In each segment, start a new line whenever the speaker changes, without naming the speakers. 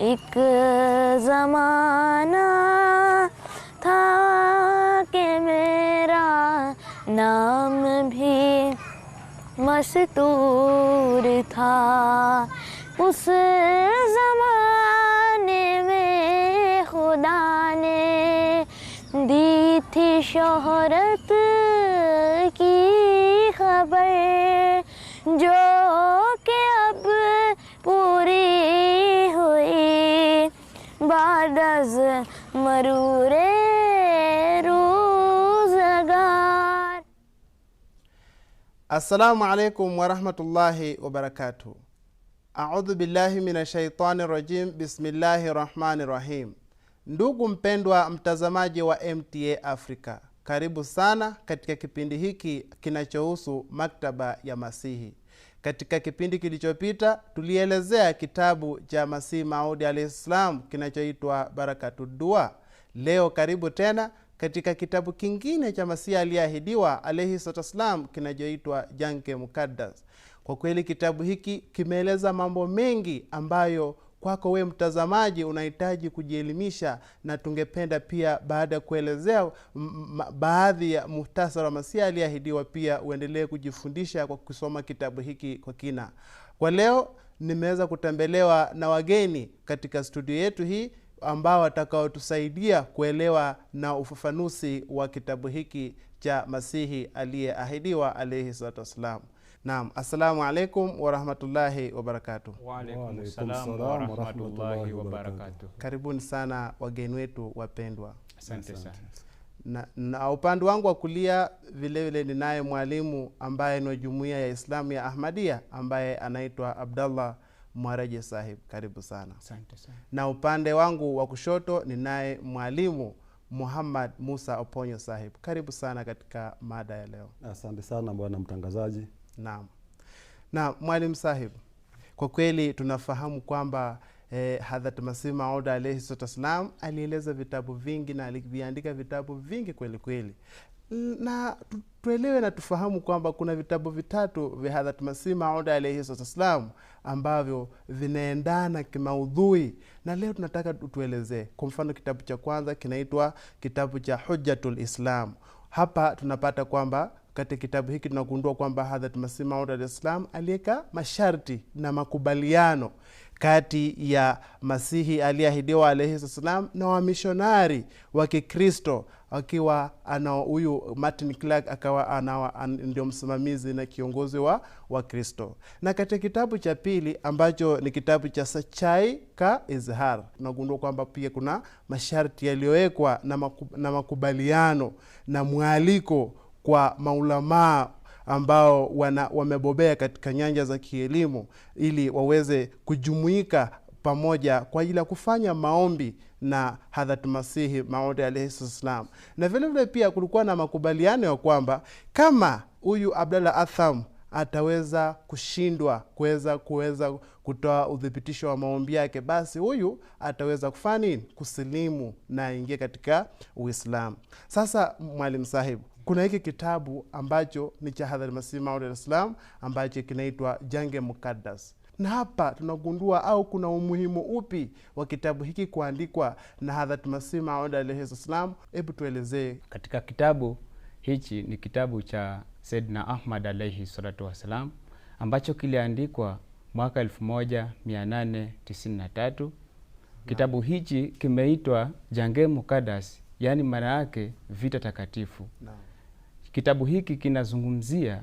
एक ज़माना था कि मेरा नाम भी मस्तूर था। उस ज़माने में खुदा ने दी थी शोहरत की खबर, जो कि अब पूरी हुई बाद अज़ मरूरे रोज़गार।
Assalamu alaikum wa rahmatullahi wa barakatuh. A'udhu billahi minash shaitani rajim. Bismillahir rahmanir rahim. Ndugu mpendwa mtazamaji wa MTA Africa, karibu sana katika kipindi hiki kinachohusu maktaba ya Masihi. Katika kipindi kilichopita tulielezea kitabu cha Masihi Maud alayhi salam kinachoitwa Barakatud Dua. Leo karibu tena katika kitabu kingine cha Masihi aliyeahidiwa alayhi salam kinachoitwa Jange Mukaddas. Kwa kweli kitabu hiki kimeeleza mambo mengi ambayo kwako we mtazamaji unahitaji kujielimisha, na tungependa pia baada ya kuelezea baadhi ya muhtasari wa Masihi aliyeahidiwa pia uendelee kujifundisha kwa kusoma kitabu hiki kwa kina. Kwa leo nimeweza kutembelewa na wageni katika studio yetu hii ambao watakaotusaidia kuelewa na ufafanuzi wa kitabu hiki cha Masihi aliyeahidiwa alayhi salatu wasalam. Naam, assalamu alaikum wa rahmatullahi wa barakatuh.
Wa alaikum salam wa rahmatullahi wa barakatuh.
Karibuni sana wageni wetu wapendwa.
Asante sana.
Na upande wangu wa kulia vile vile ninaye mwalimu ambaye ni wa Jumuiya ya Islamu ya Ahmadiyya ambaye anaitwa Abdallah Mwaraje Sahib. Karibu sana.
Asante sana.
Na upande wangu wa kushoto ninaye mwalimu Muhammad Musa Oponyo Sahib. Karibu sana katika mada ya leo.
Asante sana bwana mtangazaji.
Naam. Na mwalimu Sahib, kwa kweli tunafahamu kwamba Hadhrat Masihi Maud alayhi salam alieleza vitabu vingi na aliviandika vitabu vingi kweli kweli. Na tuelewe na tufahamu kwamba kuna vitabu vitatu vya Hadhrat Masihi Maud alayhi salam ambavyo vinaendana kimaudhui, na leo tunataka tuelezee. Kwa mfano kitabu cha kwanza kinaitwa kitabu cha Hujjatul Islam. Hapa tunapata kwamba katika kitabu hiki tunagundua kwamba Hadhrat Masihi Maud alayhi salam aliweka masharti na makubaliano kati ya Masihi aliyeahidiwa alayhi salam na wamishonari wa Kikristo, akiwa ana huyu Martin Clark akawa ndio msimamizi na kiongozi wa Kristo. Na katika kitabu cha pili ambacho ni kitabu cha Sachai ka Izhar, tunagundua kwamba pia kuna masharti yaliyowekwa na makubaliano na mwaliko kwa maulamaa ambao wamebobea katika nyanja za kielimu ili waweze kujumuika pamoja kwa ajili ya kufanya maombi na Hadhrat Masihi Maud alayhi salam. Na vile vile pia kulikuwa na makubaliano ya kwamba kama huyu Abdallah Atham ataweza kushindwa kuweza kutoa udhibitisho wa maombi yake, basi huyu ataweza kufanya nini? Kusilimu na aingie katika Uislamu. Sasa mwalimu Sahib, kuna hiki kitabu ambacho ni cha Hadhrat Masihi Maud alayhi salam ambacho kinaitwa Jange Mukaddas. Na hapa tunagundua au kuna umuhimu upi wa kitabu hiki kuandikwa na Hadhrat Masihi Maud alayhi salam? Hebu tuelezee.
Katika kitabu hichi ni kitabu cha Sayyidina Ahmad alayhi salatu wasalam ambacho kiliandikwa mwaka 1893. Kitabu hichi kimeitwa Jange Mukaddas, yani maana yake vita takatifu. Kitabu hiki kinazungumzia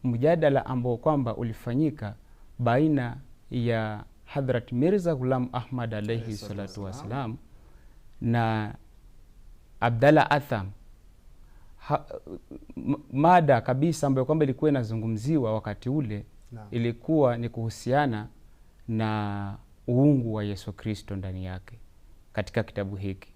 mjadala ambao kwamba ulifanyika baina ya Hadhrat Mirza Ghulam Ahmad alayhi salatu wasalam na Abdallah Atham. Mada kabisa ambayo kwamba ilikuwa inazungumziwa wakati ule ilikuwa ni kuhusiana na uungu wa Yesu Kristo ndani yake. Katika kitabu hiki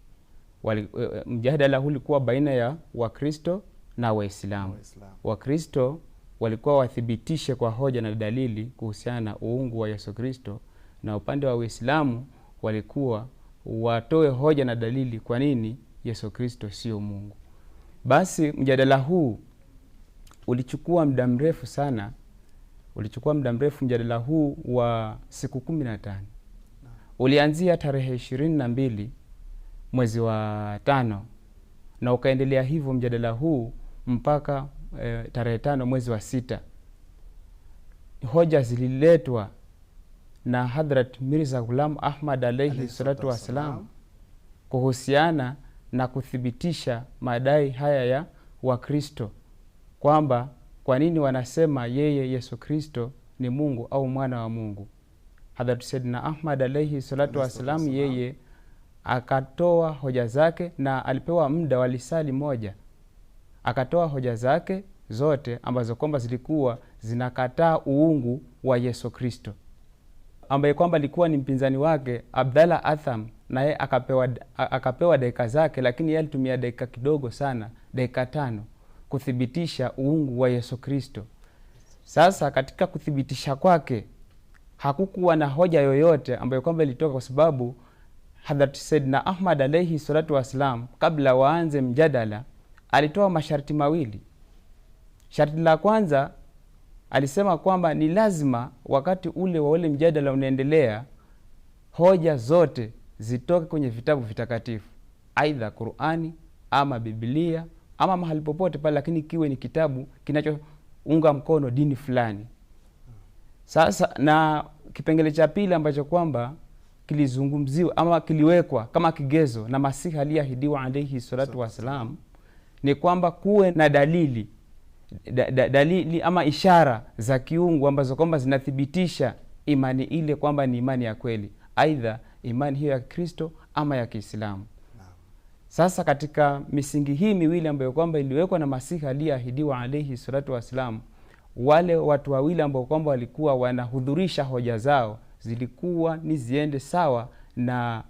mjadala huu ulikuwa baina ya Wakristo na Waislamu. Wakristo walikuwa wathibitishe kwa hoja na dalili kuhusiana na uungu wa Yesu Kristo, na upande wa Uislamu walikuwa watoe hoja na dalili kwa nini Yesu Kristo sio Mungu. Basi mjadala huu ulichukua muda mrefu sana. Mjadala huu wa siku 15. ulianzia tarehe 22 mwezi wa 5 na ukaendelea hivyo mjadala huu mpaka tarehe 5 mwezi wa 6. Hoja zililetwa na Hadhrat Mirza Ghulam Ahmad alayhi salatu wassalam kuhusiana na kuthibitisha madai haya ya Wakristo kwamba kwa nini wanasema yeye Yesu Kristo ni Mungu au mwana wa Mungu. Hadhrat Sayyidina Ahmad alayhi salatu wassalam yeye akatoa hoja zake, na alipewa muda wa lisali moja, akatoa hoja zake zote ambazo kwamba zilikuwa zinakataa uungu wa Yesu Kristo, ambaye kwamba alikuwa ni mpinzani wake Abdallah Atham, na yeye akapewa dakika zake, lakini yeye alitumia dakika kidogo sana, dakika 5 kuthibitisha uungu wa Yesu Kristo. Sasa katika kuthibitisha kwake hakukuwa na hoja yoyote ambayo kwamba ilitoka, kwa sababu Hadhrat Sayyidina Ahmad alayhi salatu wassalam kabla waanze mjadala alitoa masharti mawili. Sharti la kwanza alisema kwamba ni lazima wakati ule wa ule mjadala unaendelea, hoja zote zitoke kwenye vitabu vitakatifu, aidha Qur'ani ama Biblia ama mahali popote pale, lakini kiwe ni kitabu kinachounga mkono dini fulani. Sasa na kipengele cha pili ambacho kwamba kilizungumziwa ama kiliwekwa kama kigezo na Masihi aliyeahidiwa alayhi salatu wasalam ni kwamba kuwe na dalili ama ishara za kiungu ambazo kwamba zinathibitisha imani ile kwamba ni imani ya kweli, aidha imani hiyo ya Kristo ama ya Kiislamu. Sasa katika misingi hii miwili ambayo kwamba iliwekwa na Masihi aliyeahidiwa alayhi salatu wasalam, wale watu wawili ambao kwamba walikuwa wanahudhurisha hoja zao zilikuwa ni ziende sawa na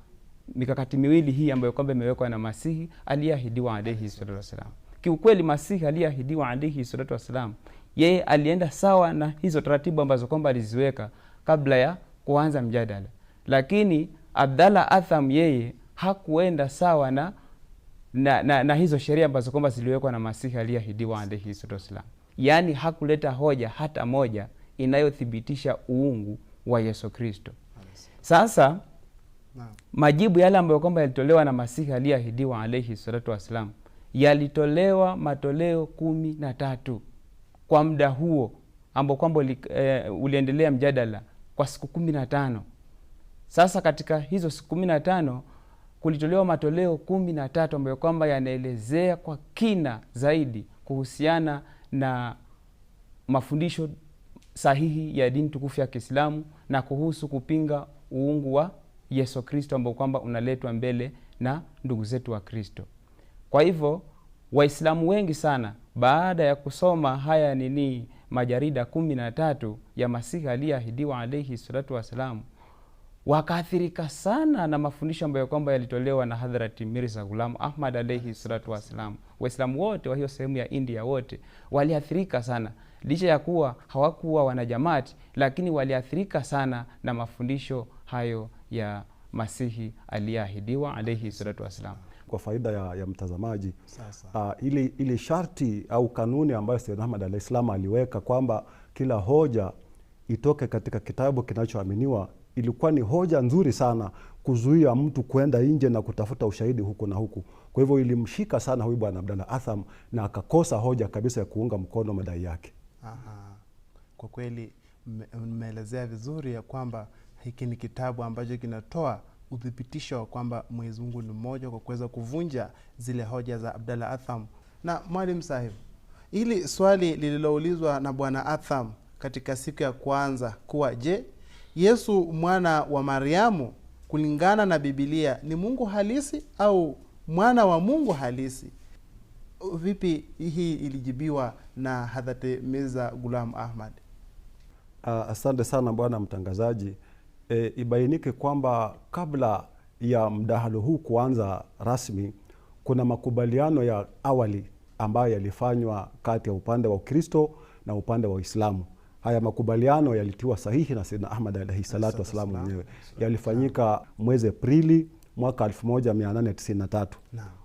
mikakati miwili hii ambayo kwamba imewekwa na Masihi aliyeahidiwa alayhi salatu wasalam. Kiukweli Masihi aliyeahidiwa alayhi salatu wasalam yeye alienda sawa na hizo taratibu ambazo kwamba aliziweka kabla ya kuanza mjadala, lakini Abdallah Atham yeye hakuenda sawa na hizo sheria ambazo kwamba ziliwekwa na Masihi aliyeahidiwa alayhi salatu wasalam. Yaani hakuleta hoja hata moja inayothibitisha uungu wa Yesu Kristo. Sasa majibu yale ambayo kwamba yalitolewa na Masihi aliyeahidiwa alayhi salatu wasalam yalitolewa matoleo 13 kwa muda huo ambao kwamba uliendelea mjadala kwa siku 15. Sasa katika hizo siku 15 kulitolewa matoleo 13 ambayo kwamba yanaelezea kwa kina zaidi kuhusiana na mafundisho sahihi ya dini tukufu ya Kiislamu na kuhusu kupinga uungu wa Yesu Kristo ambao kwamba unaletwa mbele na ndugu zetu wa Kristo. Kwa hivyo Waislamu wengi sana baada ya kusoma haya majarida 13 ya Masihi aliyeahidiwa alayhi salatu wasalam wakaathirika sana na mafundisho ambayo kwamba yalitolewa na Hadhrat Mirza Ghulam Ahmad alayhi salatu wasalam. Waislamu wote wa hiyo sehemu ya India wote waliathirika sana, licha ya kuwa hawakuwa wanajamati, lakini waliathirika sana na mafundisho hayo ya Masihi aliyeahidiwa alayhi salatu wasalam.
Kwa faida ya mtazamaji, ili sharti au kanuni ambayo Sayyidina Ahmad alayhi salam aliweka kwamba kila hoja itoke katika kitabu kinachoaminiwa, ilikuwa ni hoja nzuri sana kuzuia mtu kwenda nje na kutafuta ushahidi huku na huku. Kwa hivyo ilimshika sana huyu bwana Abdallah Atham na akakosa hoja kabisa ya kuunga mkono madai yake.
Kwa kweli mmeelezea vizuri ya kwamba hiki ni kitabu ambacho kinatoa uthibitisho kwamba Mwenyezi Mungu ni mmoja kwa kuweza kuvunja zile hoja za Abdallah Atham. Na Mwalimu Sahib, ili swali lililoulizwa na bwana Atham katika siku ya kwanza kuwa je, Yesu mwana wa Mariamu kulingana na Biblia ni Mungu halisi au mwana wa Mungu halisi, vipi hii ilijibiwa na Hadhrat Mirza Ghulam Ahmad?
Asante sana bwana mtangazaji. Ibainike kwamba kabla ya mdahalo huu kuanza rasmi, kuna makubaliano ya awali ambayo yalifanywa kati ya upande wa Ukristo na upande wa Uislamu. Haya makubaliano yalitiwa sahihi na Sayyidina Ahmad alayhi salatu wasalam mwenyewe. Yalifanyika mwezi Aprili mwaka 1893.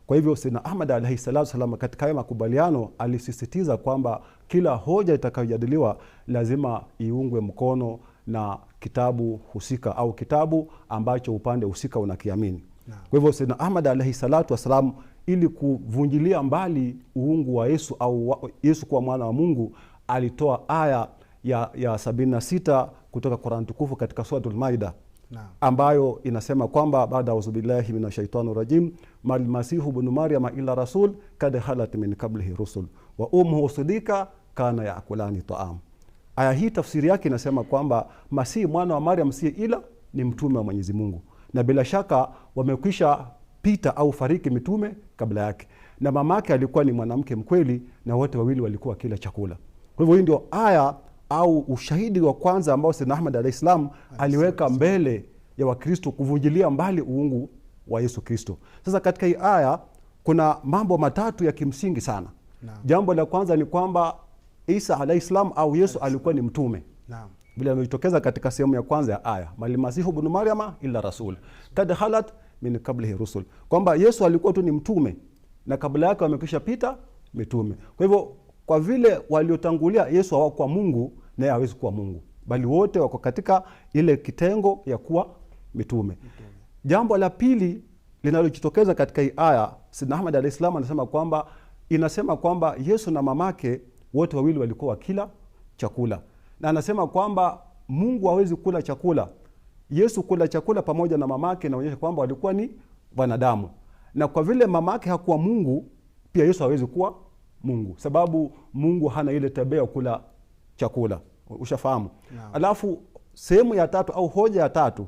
Kwa hivyo Sayyidina Ahmad alayhi salatu wasalam katika haya makubaliano alisisitiza kwamba kila hoja itakayojadiliwa lazima iungwe mkono na kitabu husika au kitabu ambacho upande husika unakiamini. Kwa hivyo Sayyidina Ahmad alayhi salatu wasalam, ili kuvunjilia mbali uungu wa Yesu au Yesu kuwa mwana wa Mungu, alitoa aya ya 76 kutoka Qur'an tukufu katika suratul Maida, ambayo inasema kwamba baada auzubillahi minashaitani rajim, mal masihu ibn maryama illa rasul kad halat min qablihi rusul wa ummuhu sidika kana yakulani ta'am. Aya hii tafsiri yake inasema kwamba Masihi mwana wa Maryam si ila ni mtume wa Mwenyezi Mungu, na bila shaka wamekwisha pita au fariki mitume kabla yake, na mamake alikuwa ni mwanamke mkweli, na wote wawili walikuwa kila chakula. Kwa hivyo hii ndio aya au ushahidi wa kwanza ambao Sayyidina Ahmad alayhis salam aliweka mbele ya Wakristo kuvunjilia mbali uungu wa Yesu Kristo. Sasa katika hii aya kuna mambo matatu ya kimsingi sana. Jambo la kwanza ni kwamba Isa alayhis salam au Yesu alikuwa ni mtume. Bila amejitokeza katika sehemu ya kwanza ya aya, malimasihu ibn maryama illa rasul kad halat min qablihi rusul, kwamba Yesu alikuwa tu ni mtume na kabla yake wamekwisha pita mitume. Kwa hivyo kwa vile waliotangulia Yesu hawakuwa Mungu, naye hawezi kuwa Mungu, bali wote wako katika ile kitengo ya kuwa mitume. Jambo la pili linalojitokeza katika hii aya, Sayyidina Ahmad alayhis salam anasema kwamba inasema kwamba Yesu na mamake wote wawili walikuwa wakila chakula, na anasema kwamba Mungu hawezi kula chakula. Yesu kula chakula pamoja na mamake inaonyesha kwamba walikuwa ni wanadamu, na kwa vile mamake hakuwa Mungu, pia Yesu hawezi kuwa Mungu, sababu Mungu hana ile tabia ya kula chakula. Ushafahamu? Alafu sehemu ya tatu au hoja ya tatu,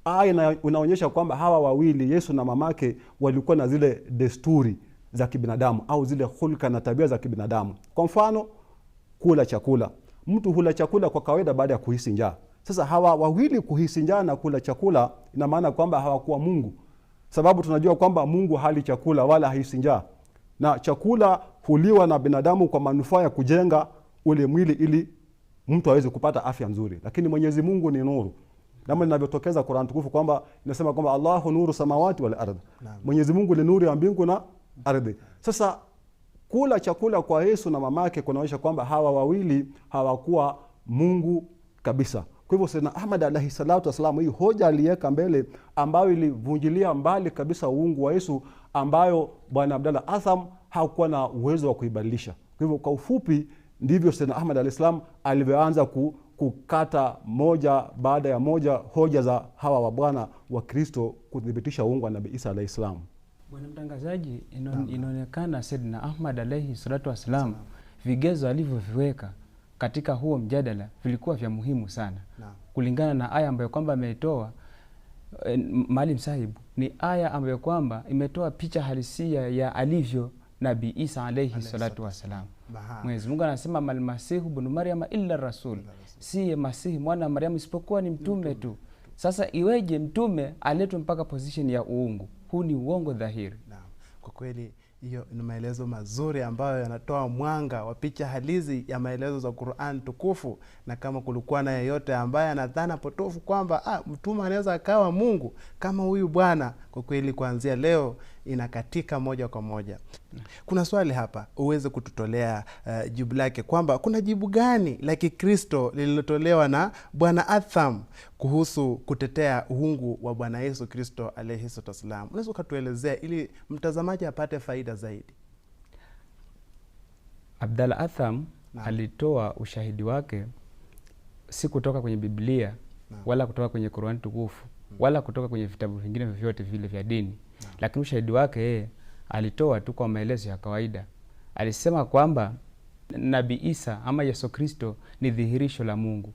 aya inaonyesha kwamba hawa wawili Yesu na mamake walikuwa na zile desturi za kibinadamu au zile hulka na tabia za kibinadamu. Kwa mfano, kula chakula. Mtu hula chakula kwa kawaida baada ya kuhisi njaa. Sasa hawa wawili kuhisi njaa na kula chakula ina maana kwamba hawakuwa Mungu, sababu tunajua kwamba Mungu hali chakula wala hahisi njaa, na chakula huliwa na binadamu kwa manufaa ya kujenga ule mwili ili mtu aweze kupata afya nzuri. Lakini Mwenyezi Mungu ni nuru, kama linavyotokeza Qur'an tukufu kwamba inasema kwamba Allahu nuru samawati wal ardh, Mwenyezi Mungu ni nuru ya mbingu na ardhi. Sasa kula chakula kwa Yesu na mamake kunaonyesha kwamba hawa wawili hawakuwa Mungu kabisa. Kwa hivyo Sayyidina Ahmad alayhi salatu wasallam, hii hoja aliweka mbele ambayo ilivunjilia mbali kabisa uungu wa Yesu, ambayo Bwana Abdallah Atham hakuwa na uwezo wa kuibadilisha. Kwa hivyo kwa ufupi ndivyo Sayyidina Ahmad alayhis salam alivyoanza kukata moja baada ya moja hoja za hawa wa Bwana wa Kristo kudhibitisha uungu wa Nabii Isa alayhis salam.
Bwana mtangazaji, inaonekana Sayyidina Ahmad alayhi salatu wasalam vigezo alivyoviweka katika huo mjadala vilikuwa vya muhimu sana. Kulingana na aya ambayo kwamba ameitoa Maalim Sahibu, ni aya ambayo kwamba imetoa picha halisia ya alivyo Nabii Isa alayhi salatu wasalam. Mwenyezi Mungu anasema malmasihu ibn maryama illa rasul, si Masihi mwana wa Maryam isipokuwa ni mtume tu. Sasa iweje mtume aletwe mpaka position ya uungu? Huu ni uongo dhahiri.
Kwa kweli hiyo ni maelezo mazuri ambayo yanatoa mwanga wa picha halisi ya maelezo za Qur'an tukufu, na kama kulikuwa na yeyote ambaye anadhana potofu kwamba mtume anaweza akawa Mungu kama huyu bwana, kwa kweli kuanzia leo inakatika moja kwa moja. Kuna swali hapa uweze kututolea jibu lake, kwamba kuna jibu gani la Kikristo lililotolewa na Bwana Atham kuhusu kutetea uungu wa Bwana Yesu Kristo alayhi wasallam? Unaweza kutuelezea ili mtazamaji apate faida zaidi?
Abdallah Atham alitoa ushahidi wake si kutoka kwenye Biblia wala kutoka kwenye Qur'an tukufu wala kutoka kwenye vitabu vingine vyovyote vile vya dini, lakini ushahidi wake yeye alitoa tu kwa maelezo ya kawaida. Alisema kwamba Nabii Isa ama Yesu Kristo ni dhihirisho la Mungu.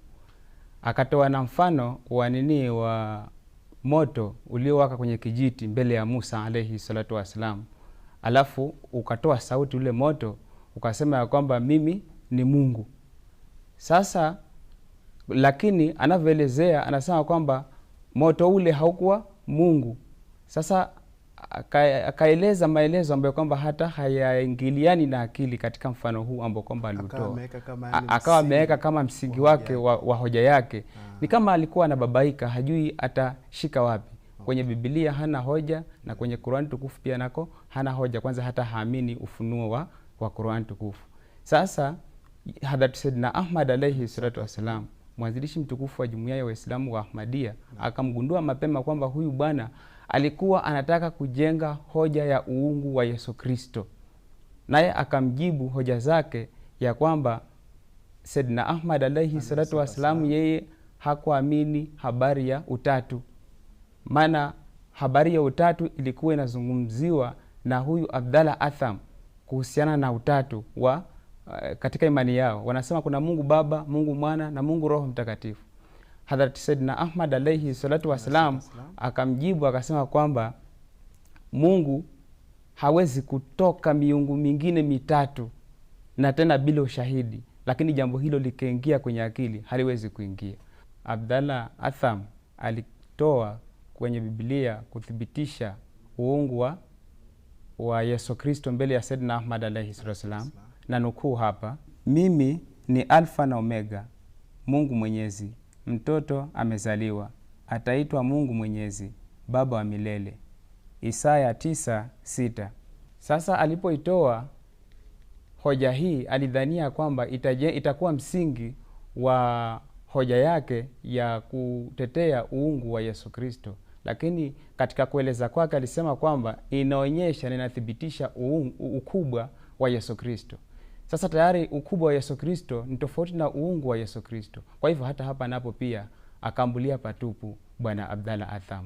Akatoa na mfano wa moto uliowaka kwenye kijiti mbele ya Musa alayhi salatu wasalam, alafu ukatoa sauti ule moto ukasema ya kwamba mimi ni Mungu. Sasa lakini anavyoelezea anasema kwamba moto ule haukuwa Mungu. Sasa akaeleza maelezo ambayo kwamba hata hayaingiliani na akili katika mfano huu ambao kwamba alitoa. Akawa ameweka kama msingi wake wa hoja yake. Ni kama alikuwa anababaika, hajui atashika wapi. Kwenye Biblia hana hoja, na kwenye Qur'an tukufu pia nako hana hoja. Kwanza hata haamini ufunuo wa Qur'an tukufu. Sasa Hadrat Sayyidina Ahmad alayhi salatu wasalam mwanzilishi mtukufu wa jumuiya ya Waislamu wa Ahmadiyya, akamgundua mapema kwamba huyu bwana alikuwa anataka kujenga hoja ya uungu wa Yesu Kristo. Naye akamjibu hoja zake ya kwamba Sayyidina Ahmad alayhi salatu wassalam yeye hakuamini habari ya utatu. Maana habari ya utatu ilikuwa inazungumziwa na huyu Abdallah Atham kuhusiana na utatu wa katika imani yao. Wanasema kuna Mungu Baba, Mungu Mwana na Mungu Roho Mtakatifu. Hadhrat Sayyidina Ahmad alayhi salatu wassalam akamjibu akasema kwamba Mungu hawezi kutoka miungu mingine mitatu na tena bila ushahidi, lakini jambo hilo likaingia kwenye akili, haliwezi kuingia. Abdallah Atham alitoa kwenye Biblia kuthibitisha uungu wa Yesu Kristo mbele ya Sayyidina Ahmad alayhi wasallam, na nukuu hapa: mimi ni Alfa na Omega, Mungu Mwenyezi, mtoto amezaliwa, ataitwa Mungu Mwenyezi, Baba wa milele. Isaya 9:6. Sasa alipoitoa hoja hii alidhania kwamba itakuwa msingi wa hoja yake ya kutetea uungu wa Yesu Kristo, lakini katika kueleza kwake alisema kwamba inaonyesha na inathibitisha ukubwa wa Yesu Kristo. Sasa tayari ukubwa wa Yesu Kristo ni tofauti na uungu wa Yesu Kristo. Kwa hivyo hata hapa napo pia akambulia patupu bwana Abdallah Atham.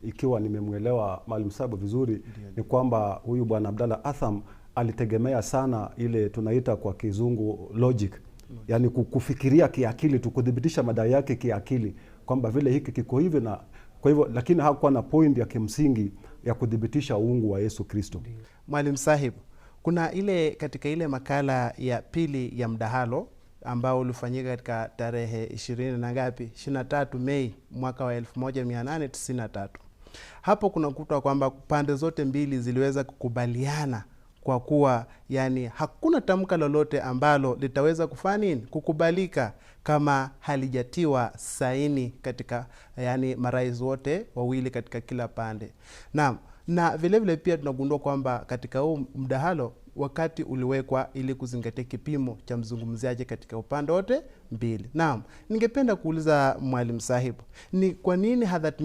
Ikiwa nimemwelewa Mwalimu Sabu vizuri, ni kwamba huyu bwana Abdallah Atham alitegemea sana ile tunaita kwa kizungu logic. Yani kufikiria kiakili, tukudhibitisha madai yake kiakili kwamba vile hiki kiko hivi, na kwa hivyo, lakini hakuwa na point ya kimsingi ya kudhibitisha uungu wa Yesu Kristo.
Mwalimu Sahib, kuna ile katika ile makala ya pili ya mdahalo ambao ulifanyika katika tarehe 23 Mei mwaka wa 1893. Hapo kuna kutwa kwamba pande zote mbili ziliweza kukubaliana kwa kuwa yani hakuna tamka lolote ambalo litaweza kufanya nini kukubalika kama halijatiwa saini katika yani marais wote wawili katika kila pande. Na vile vile pia tunagundua kwamba katika huu mdahalo wakati uliwekwa ili kuzingatia kipimo cha mzungumziaji katika upande wote mbili. Naam, ningependa kuuliza Mwalimu Sahib, ni kwa nini Hadhrat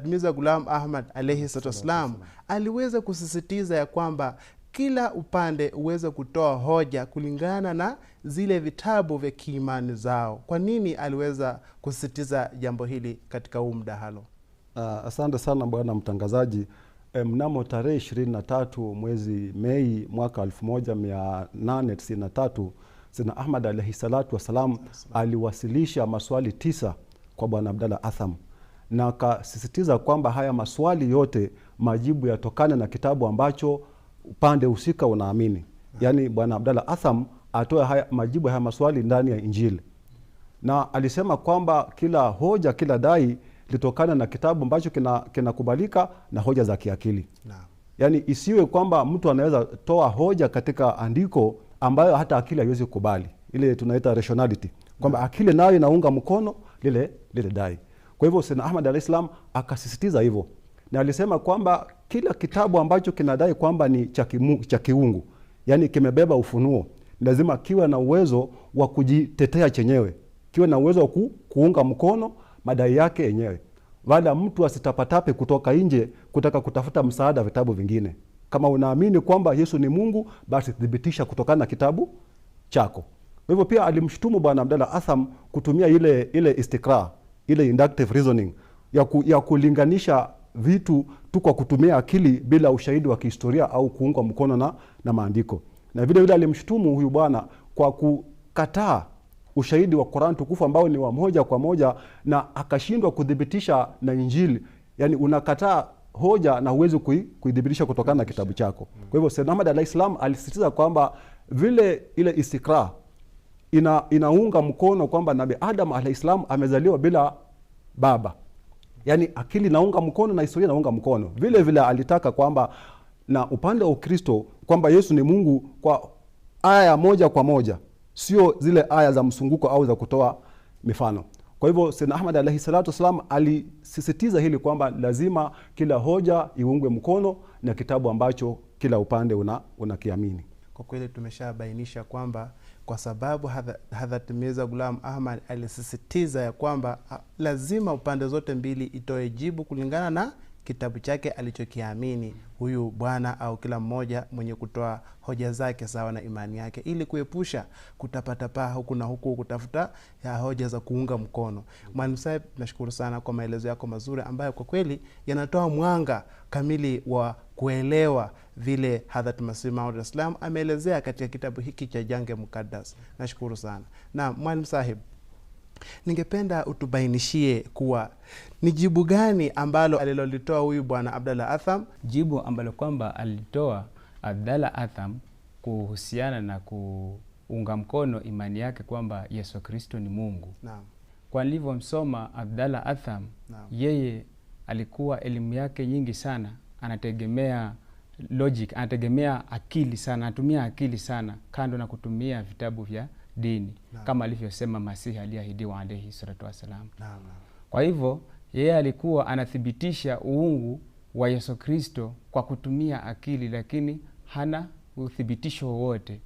Mirza Ghulam Ahmad alayhi wasallam aliweza kusisitiza ya kwamba kila upande uweze kutoa hoja kulingana na zile vitabu vya kiimani zao? Kwa nini aliweza kusisitiza jambo hili katika huu mdahalo?
Asante sana bwana mtangazaji. Mnamo tarehe 23 mwezi Mei mwaka 1893 Sayyidina Ahmad alayhi salatu wasalam aliwasilisha maswali 9 kwa bwana Abdallah Atham, na akasisitiza kwamba haya maswali yote majibu yatokane na kitabu ambacho upande husika unaamini. Yani bwana Abdallah Atham atoe majibu haya maswali ndani ya Injili, na alisema kwamba kila hoja, kila dai litokana na kitabu ambacho kinakubalika na hoja za kiakili. Yani isiwe kwamba mtu anaweza toa hoja katika andiko ambayo hata akili haiwezi kukubali. Ile tunaita rationality, kwamba akili nayo inaunga mkono lile dai. Kwa hivyo Sayyidina Ahmad alayhis salam akasisitiza hivyo, na alisema kwamba kila kitabu ambacho kinadai kwamba ni cha kiungu, yani kimebeba ufunuo, lazima kiwe na uwezo wa kujitetea chenyewe, kiwe na uwezo wa kuunga mkono madai yake yenyewe, wala mtu asitapatape kutoka nje kutaka kutafuta msaada vitabu vingine. Kama unaamini kwamba Yesu ni Mungu, basi thibitisha kutokana na kitabu chako. Kwa hivyo pia alimshutumu bwana Abdallah Atham kutumia ile istikra, ile inductive reasoning ya kulinganisha vitu tu kwa kutumia akili bila ushahidi wa kihistoria au kuungwa mkono na maandiko. Na vile alimshutumu huyu bwana kwa kukataa ushahidi wa Qur'an tukufu ambao ni wa moja kwa moja, na akashindwa kudhibitisha na Injili. Yani unakataa hoja na uwezi kuidhibitisha kutokana na kitabu chako. Kwa hivyo Sayyidina Ahmad alayhis salam alisisitiza kwamba vile ile istikra inaunga mkono kwamba Nabii Adam alayhis salam amezaliwa bila baba. Yani akili inaunga mkono na historia inaunga mkono. Vile vile alitaka kwamba na upande wa Ukristo kwamba Yesu ni Mungu kwa aya moja kwa moja, sio zile aya za msunguko au za kutoa mifano. Kwa hivyo Sayyidina Ahmad alayhi salatu wasalam alisisitiza hili kwamba lazima kila hoja iungwe mkono na kitabu ambacho kila upande unakiamini.
Kwa kweli tumeshabainisha kwamba kwa sababu Hadhrat Mirza Ghulam Ahmad alisisitiza ya kwamba lazima upande zote mbili itoe jibu kulingana na kitabu chake alichokiamini huyu bwana au kila mmoja mwenye kutoa hoja zake sawa na imani yake, ili kuepusha kutapatapaa huku na huku kutafuta ya hoja za kuunga mkono. Mwalimu Sahib, nashukuru sana kwa maelezo yako mazuri ambayo kwa kweli yanatoa mwanga kamili wa kuelewa vile Hadhrat Masih Maud Islam ameelezea katika kitabu hiki cha Jange Mukaddas. Nashukuru sana. Na Mwalimu Sahib, ningependa utubainishie kuwa ni jibu gani ambalo alilolitoa huyu bwana Abdallah Atham?
Jibu ambalo kwamba alitoa Abdallah Atham kuhusiana na kuunga mkono imani yake kwamba Yesu Kristo ni Mungu.
Naam.
Kwa nilivyomsoma Abdallah Atham,
Naam,
yeye alikuwa elimu yake nyingi sana, anategemea logic, anategemea akili sana, anatumia akili sana kando na kutumia vitabu vya dini. Naam. Kama alivyosema Masihi aliyeahidiwa alayhi salatu wasalam.
Naam.
Kwa hivyo yeye alikuwa anathibitisha uungu wa Yesu Kristo kwa kutumia akili, lakini hana uthibitisho wowote.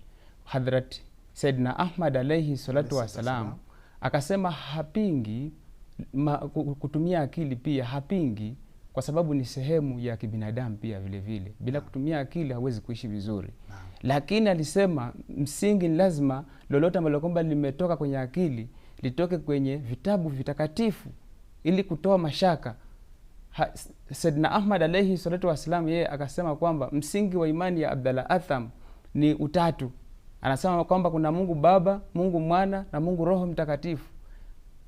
Hadhrat Saidna Ahmad alayhi salatu wasalam akasema hapingi kutumia akili, pia hapingi kwa sababu ni sehemu ya kibinadamu pia vile vile. Bila kutumia akili hawezi kuishi vizuri. Lakini alisema msingi ni lazima lolote ambalo kwamba limetoka kwenye akili litoke kwenye vitabu vitakatifu ili kutoa mashaka. Saidna Ahmad alayhi salatu wasalam yeye akasema kwamba msingi wa imani ya Abdallah Atham ni utatu. Anasema kwamba kuna Mungu Baba, Mungu Mwana na Mungu Roho Mtakatifu.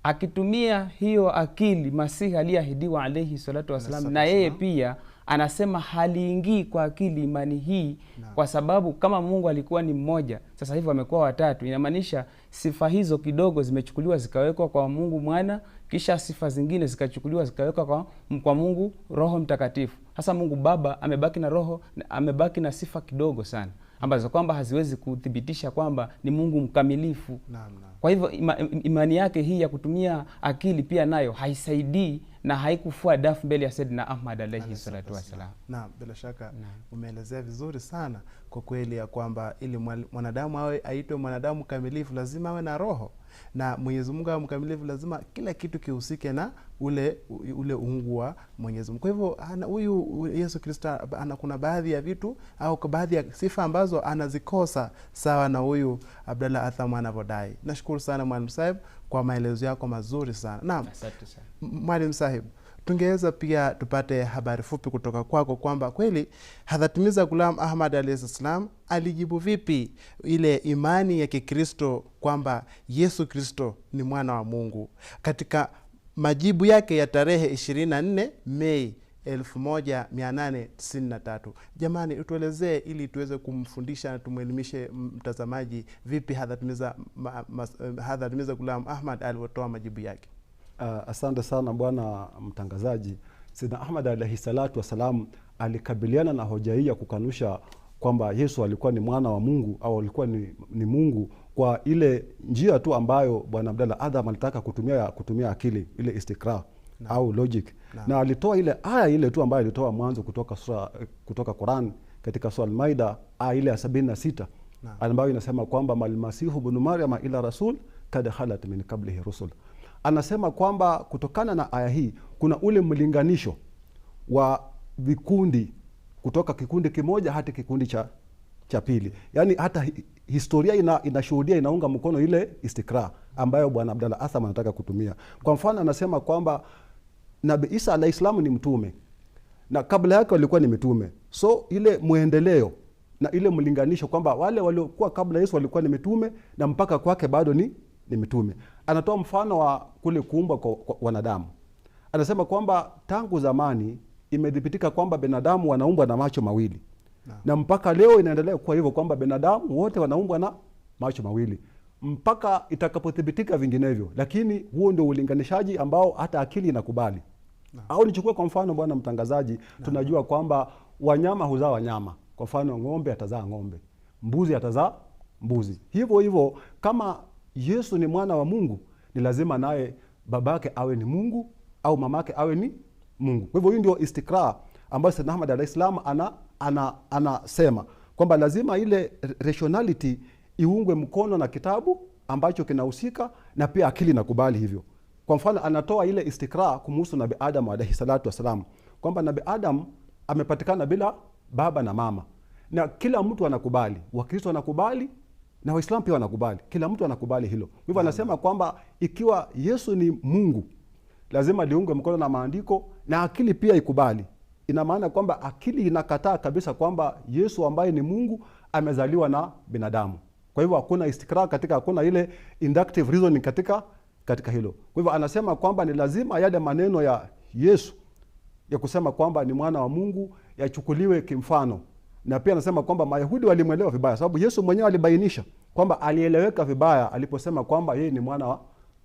Akitumia hiyo akili Masihi aliyeahidiwa alayhi salatu wasalam, na yeye pia anasema haliingii kwa akili imani hii kwa sababu kama Mungu alikuwa ni mmoja, sasa hivi amekuwa watatu. Inamaanisha sifa hizo kidogo zimechukuliwa zikawekwa kwa Mungu Mwana, kisha sifa zingine zikachukuliwa zikawekwa kwa Mungu Roho Mtakatifu. Sasa Mungu Baba amebaki na roho, amebaki na sifa kidogo sana ambazo kwamba haziwezi kuthibitisha kwamba ni Mungu mkamilifu. Kwa hivyo imani yake hii ya kutumia akili pia nayo haisaidii na haikufua dafu mbele ya Saidina Ahmad alayhi salatu wasalam.
Naam, bila shaka umeelezea vizuri sana kwa kweli ya kwamba ili mwanadamu aitwe mwanadamu kamilifu lazima awe na roho, na Mwenyezi Mungu awe mkamilifu lazima kila kitu kihusike na ule uungu wa Mwenyezi Mungu. Kwa hivyo huyu Yesu Kristo kuna baadhi ya vitu au baadhi ya sifa ambazo anazikosa sawa na huyu Abdallah Atham anavyodai. Nashukuru sana Mwalimu Sahib kwa maelezo yako mazuri sana. Naam.
Asante sana.
Mwalimu Sahib, tungeweza pia tupate habari fupi kutoka kwako kwamba kweli Hadhrat Mirza Ghulam Ahmad alayhi salam alijibu vipi ile imani ya Kikristo kwamba Yesu Kristo ni mwana wa Mungu katika majibu yake ya tarehe 24 Mei 1893. Jamani, utuelezee ili tuweze kumfundisha na tumwelimishe mtazamaji vipi Hadhrat Mirza Ghulam Ahmad alivyotoa majibu yake.
Asante sana bwana mtangazaji. Sayyidna Ahmad alayhi salatu wasalam alikabiliana na hoja hii ya kukanusha kwamba Yesu alikuwa ni mwana wa Mungu au alikuwa ni Mungu kwa ile njia tu ambayo bwana Abdallah Atham alitaka kutumia akili, ile istikra au logic. Na alitoa ile aya ile tu ambayo alitoa mwanzo kutoka Quran katika sura Al-Maida aya ile ya 76 ambayo inasema kwamba Masihu ibn Maryam ila rasul kad khalat min qablihi rusul. Anasema kwamba kutokana na aya hii kuna ule mlinganisho wa vikundi kutoka kikundi kimoja hadi kikundi cha pili. Yaani hata historia inashuhudia, inaunga mkono ile istikra ambayo bwana Abdallah Atham anataka kutumia. Kwa mfano anasema kwamba Nabii Isa alayhi salam ni mtume na kabla yake walikuwa ni mitume. So ile muendeleo na ile mlinganisho kwamba wale waliokuwa kabla Yesu walikuwa ni mitume na mpaka kwake bado ni mitume. Anatoa mfano wa kule kuumbwa kwa wanadamu. Anasema kwamba tangu zamani imedhibitika kwamba binadamu wanaumbwa na macho mawili. Na mpaka leo inaendelea kuwa hivyo kwamba binadamu wote wanaumbwa na macho mawili mpaka itakapothibitika vinginevyo. Lakini huo ndio ulinganishaji ambao hata akili inakubali. Au nichukue kwa mfano bwana mtangazaji, tunajua kwamba wanyama huzaa wanyama. Kwa mfano ng'ombe atazaa ng'ombe, mbuzi atazaa mbuzi. Hivyo hivyo kama Yesu ni mwana wa Mungu, ni lazima naye babake awe ni Mungu au mamake awe ni Mungu. Kwa hivyo hii ndio istikra ambayo Sayyidna Ahmad alayhi salam anasema kwamba lazima ile rationality iungwe mkono na kitabu ambacho kinahusika na pia akili inakubali hivyo. Kwa mfano anatoa ile istikra kumhusu Nabii Adam alayhi salatu wasalam, kwamba Nabii Adam amepatikana bila baba na mama, na kila mtu anakubali. Wakristo wanakubali na Waislamu pia wanakubali, kila mtu anakubali hilo. Hivyo anasema kwamba ikiwa Yesu ni Mungu, lazima liungwe mkono na maandiko na akili pia ikubali. Ina maana kwamba akili inakataa kabisa kwamba Yesu ambaye ni Mungu amezaliwa na binadamu. Kwa hivyo hakuna istikrar katika, hakuna ile inductive reasoning katika hilo. Kwa hivyo anasema kwamba ni lazima yale maneno ya Yesu ya kusema kwamba ni mwana wa Mungu yachukuliwe kimfano. Na pia anasema kwamba Mayahudi walimwelewa vibaya, sababu Yesu mwenyewe alibainisha kwamba alieleweka vibaya aliposema kwamba yeye ni mwana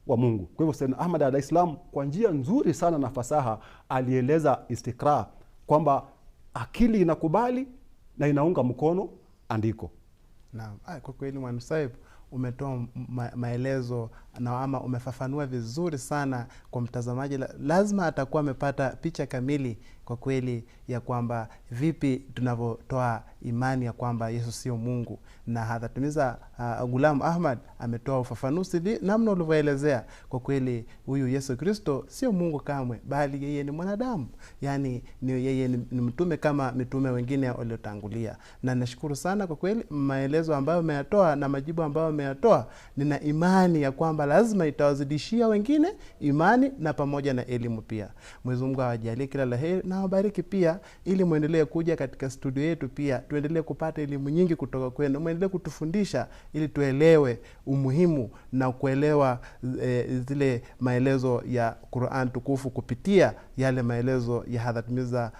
wa Mungu. Kwa hivyo Sayyidna Ahmad alayhis salam kwa njia nzuri sana na fasaha alieleza istikrar kwamba akili inakubali na inaunga mkono andiko.
Naam, kwa kweli Mwalimu Saib umetoa maelezo na ama umefafanua vizuri sana kwa mtazamaji. Lazima atakuwa amepata picha kamili kwa kweli ya kwamba vipi tunavyotoa imani ya kwamba Yesu sio Mungu. Na Hadhrat Mirza Ghulam Ahmad ametoa ufafanuzi namna ulivyoelezea. Kwa kweli huyu Yesu Kristo sio Mungu kamwe, bali yeye ni mwanadamu. Yani yeye ni mtume kama mitume wengine waliotangulia. Na nashukuru sana kwa kweli maelezo ambayo umeyatoa na majibu ambayo umeyatoa. Nina imani ya kwamba lazima itawazidishia wengine imani na pamoja na elimu pia. Mwenyezi Mungu awajalie kila la heri na wabariki pia, ili muendelee kuja katika studio yetu pia tuendelee kupata elimu nyingi kutoka kwenu. Muendelee kutufundisha ili tuelewe umuhimu na kuelewa zile maelezo ya Qur'an tukufu kupitia yale maelezo ya Hadhrat Mirza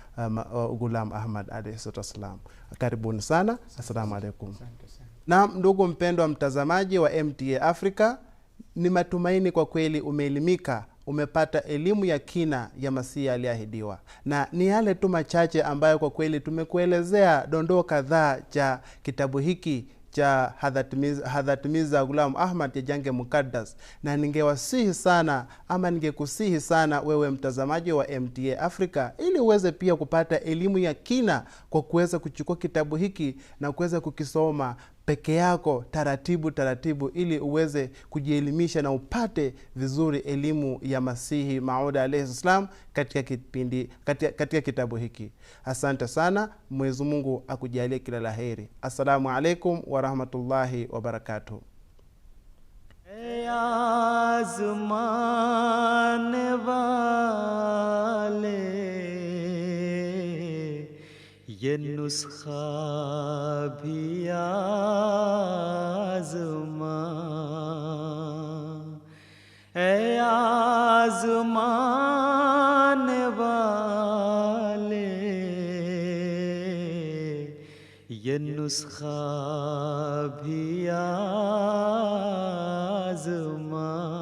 Ghulam Ahmad alayhi salam. Karibuni sana. Assalamu alaikum. Na ndugu mpendwa mtazamaji wa MTA Africa, ni matumaini kwa kweli umeelimika, umepata elimu ya kina ya Masihi aliahidiwa. Na ni yale tu machache ambayo kwa kweli tumekuelezea dondoo kadhaa cha kitabu hiki cha Hadhrat Mirza Ghulam Ahmad ya Jange Mukaddas. Na ningewasihi sana ama ningekusihi sana wewe mtazamaji wa MTA Africa, ili uweze pia kupata elimu ya kina kwa kuweza kuchukua kitabu hiki na kuweza kukisoma peke yako taratibu, ili uweze kujielimisha na upate vizuri elimu ya Masihi Maud alayhi salam katika kitabu hiki. Asante sana. Mwenyezi Mungu akujalie kila laheri. Assalamu alaikum wa rahmatullahi wa barakatuh.
ये नुस्खा भी आज़मा, ऐ आज़माने वाले, ये नुस्खा भी आज़मा।